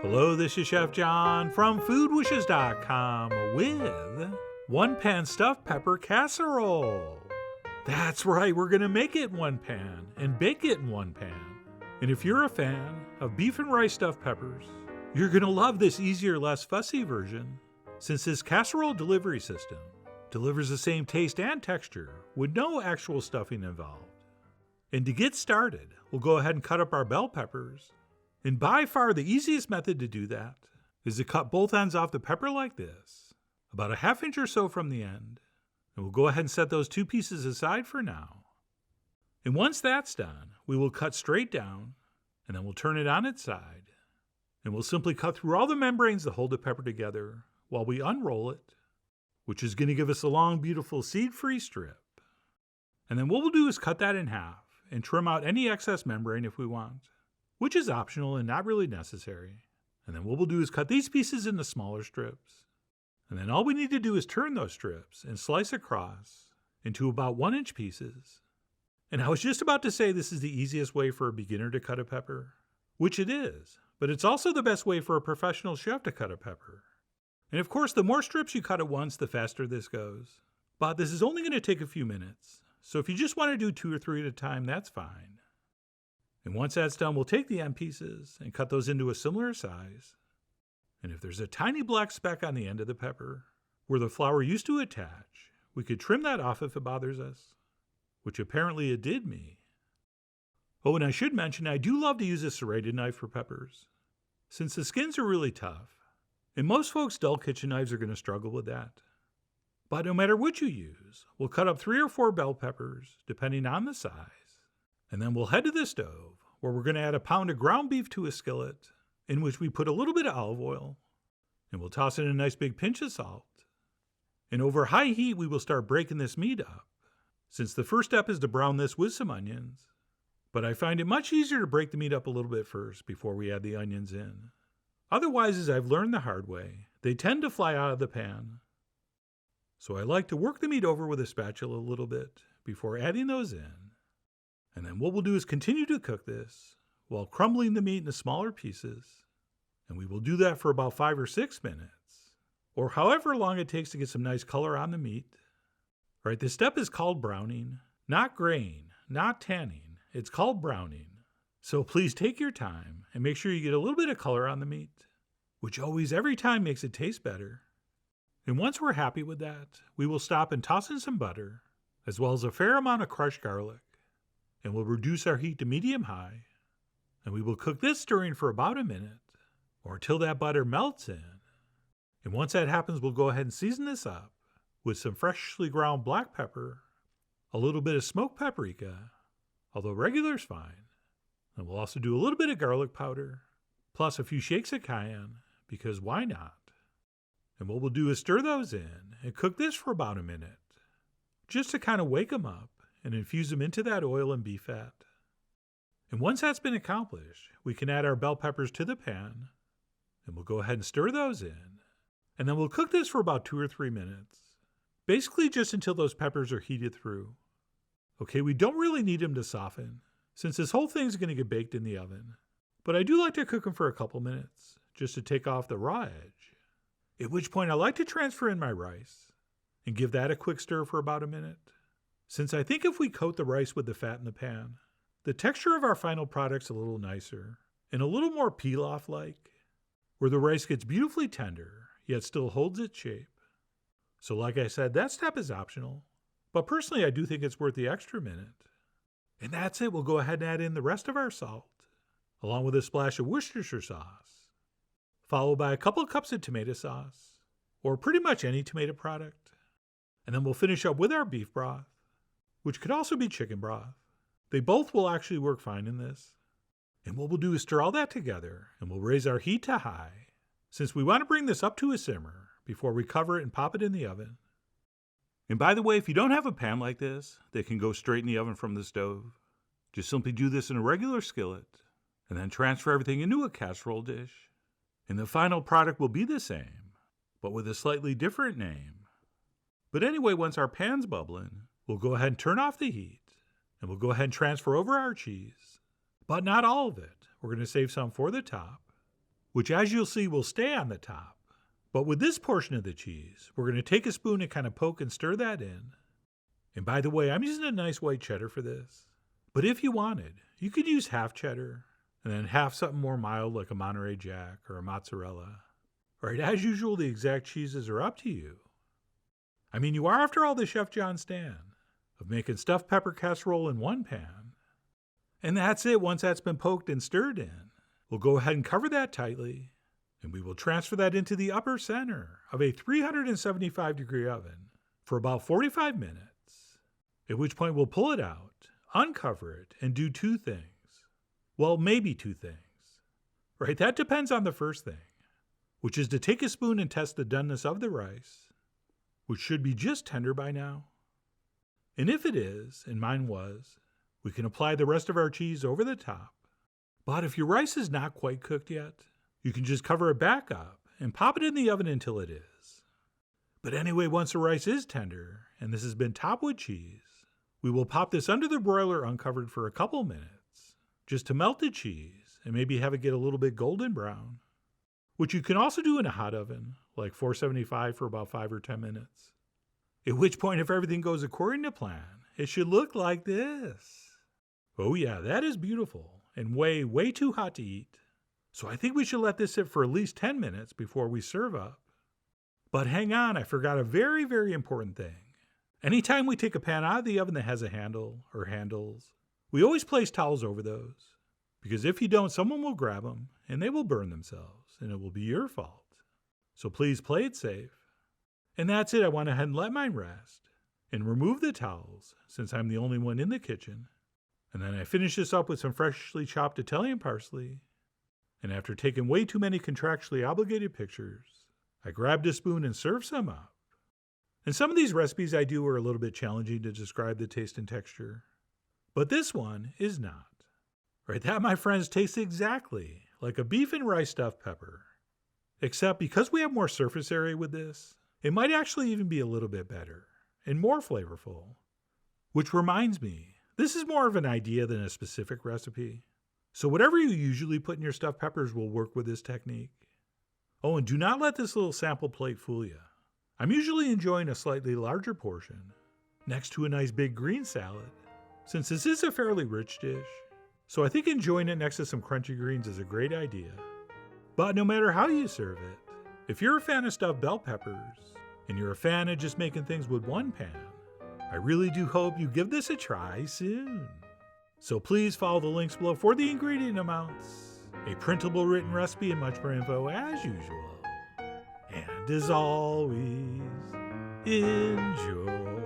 Hello, this is Chef John from foodwishes.com with one pan stuffed pepper casserole. That's right, we're going to make it in one pan and bake it in one pan. And if you're a fan of beef and rice stuffed peppers, you're going to love this easier, less fussy version, since this casserole delivery system delivers the same taste and texture with no actual stuffing involved. And to get started, we'll go ahead and cut up our bell peppers. And by far the easiest method to do that is to cut both ends off the pepper like this, about a ½ inch or so from the end. And we'll go ahead and set those two pieces aside for now. And once that's done, we will cut straight down, and then we'll turn it on its side. And we'll simply cut through all the membranes that hold the pepper together while we unroll it, which is going to give us a long, beautiful seed-free strip. And then what we'll do is cut that in half and trim out any excess membrane if we want, which is optional and not really necessary. And then what we'll do is cut these pieces into smaller strips. And then all we need to do is turn those strips and slice across into about 1-inch pieces. And I was just about to say this is the easiest way for a beginner to cut a pepper, which it is, but it's also the best way for a professional chef to cut a pepper. And of course, the more strips you cut at once, the faster this goes. But this is only going to take a few minutes, so if you just want to do 2 or 3 at a time, that's fine. And once that's done, we'll take the end pieces and cut those into a similar size. And if there's a tiny black speck on the end of the pepper, where the flour used to attach, we could trim that off if it bothers us, which apparently it did me. Oh, and I should mention, I do love to use a serrated knife for peppers, since the skins are really tough, and most folks' dull kitchen knives are going to struggle with that. But no matter what you use, we'll cut up 3 or 4 bell peppers, depending on the size. And then we'll head to the stove, where we're going to add a pound of ground beef to a skillet, in which we put a little bit of olive oil, and we'll toss in a nice big pinch of salt. And over high heat, we will start breaking this meat up, since the first step is to brown this with some onions. But I find it much easier to break the meat up a little bit first before we add the onions in. Otherwise, as I've learned the hard way, they tend to fly out of the pan. So I like to work the meat over with a spatula a little bit before adding those in. And then what we'll do is continue to cook this while crumbling the meat into smaller pieces. And we will do that for about 5 or 6 minutes, or however long it takes to get some nice color on the meat. All right, this step is called browning, not graying, not tanning. It's called browning. So please take your time and make sure you get a little bit of color on the meat, which always every time makes it taste better. And once we're happy with that, we will stop and toss in some butter, as well as a fair amount of crushed garlic. And we'll reduce our heat to medium-high, and we will cook this stirring for about a minute, or until that butter melts in. And once that happens, we'll go ahead and season this up with some freshly ground black pepper, a little bit of smoked paprika, although regular's fine, and we'll also do a little bit of garlic powder, plus a few shakes of cayenne, because why not? And what we'll do is stir those in and cook this for about a minute, just to kind of wake them up and infuse them into that oil and beef fat. And once that's been accomplished, we can add our bell peppers to the pan, and we'll go ahead and stir those in. And then we'll cook this for about 2 or 3 minutes, basically just until those peppers are heated through. Okay, we don't really need them to soften, since this whole thing's going to get baked in the oven. But I do like to cook them for a couple minutes, just to take off the raw edge. At which point I like to transfer in my rice, and give that a quick stir for about a minute. Since I think if we coat the rice with the fat in the pan, the texture of our final product's a little nicer and a little more pilaf-like, where the rice gets beautifully tender, yet still holds its shape. So like I said, that step is optional, but personally I do think it's worth the extra minute. And that's it, we'll go ahead and add in the rest of our salt, along with a splash of Worcestershire sauce, followed by a couple of cups of tomato sauce, or pretty much any tomato product. And then we'll finish up with our beef broth, which could also be chicken broth. They both will actually work fine in this. And what we'll do is stir all that together, and we'll raise our heat to high, since we want to bring this up to a simmer before we cover it and pop it in the oven. And by the way, if you don't have a pan like this that can go straight in the oven from the stove, just simply do this in a regular skillet, and then transfer everything into a casserole dish. And the final product will be the same, but with a slightly different name. But anyway, once our pan's bubbling, we'll go ahead and turn off the heat, and we'll go ahead and transfer over our cheese. But not all of it. We're going to save some for the top. which as you'll see will stay on the top. But with this portion of the cheese, we're going to take a spoon and kind of poke and stir that in. And by the way, I'm using a nice white cheddar for this. But if you wanted, you could use half cheddar and then half something more mild like a Monterey Jack or a mozzarella. Right, as usual, the exact cheeses are up to you. I mean, you are, after all, the Chef John Stan of making stuffed pepper casserole in one pan. And that's it. Once that's been poked and stirred in, we'll go ahead and cover that tightly, and we will transfer that into the upper center of a 375-degree oven for about 45 minutes, at which point we'll pull it out, uncover it, and do two things. Well, maybe two things. Right, that depends on the first thing, which is to take a spoon and test the doneness of the rice, which should be just tender by now. And if it is, and mine was, we can apply the rest of our cheese over the top. But if your rice is not quite cooked yet, you can just cover it back up and pop it in the oven until it is. But anyway, once the rice is tender, and this has been topped with cheese, we will pop this under the broiler uncovered for a couple minutes, just to melt the cheese and maybe have it get a little bit golden brown, which you can also do in a hot oven, like 475 for about 5 or 10 minutes. At which point, if everything goes according to plan, it should look like this. Oh yeah, that is beautiful and way, way too hot to eat. So I think we should let this sit for at least 10 minutes before we serve up. But hang on, I forgot a very, very important thing. Anytime we take a pan out of the oven that has a handle or handles, we always place towels over those. Because if you don't, someone will grab them and they will burn themselves and it will be your fault. So please play it safe. And that's it. I went ahead and let mine rest and remove the towels since I'm the only one in the kitchen. And then I finished this up with some freshly chopped Italian parsley. And after taking way too many contractually obligated pictures, I grabbed a spoon and served some up. And some of these recipes I do are a little bit challenging to describe the taste and texture. But this one is not. Right, that, my friends, tastes exactly like a beef and rice stuffed pepper. Except because we have more surface area with this, it might actually even be a little bit better and more flavorful. Which reminds me, this is more of an idea than a specific recipe. So whatever you usually put in your stuffed peppers will work with this technique. Oh, and do not let this little sample plate fool you. I'm usually enjoying a slightly larger portion next to a nice big green salad, since this is a fairly rich dish. So I think enjoying it next to some crunchy greens is a great idea. But no matter how you serve it, if you're a fan of stuffed bell peppers, and you're a fan of just making things with one pan, I really do hope you give this a try soon. So please follow the links below for the ingredient amounts, a printable written recipe, and much more info as usual. And as always, enjoy.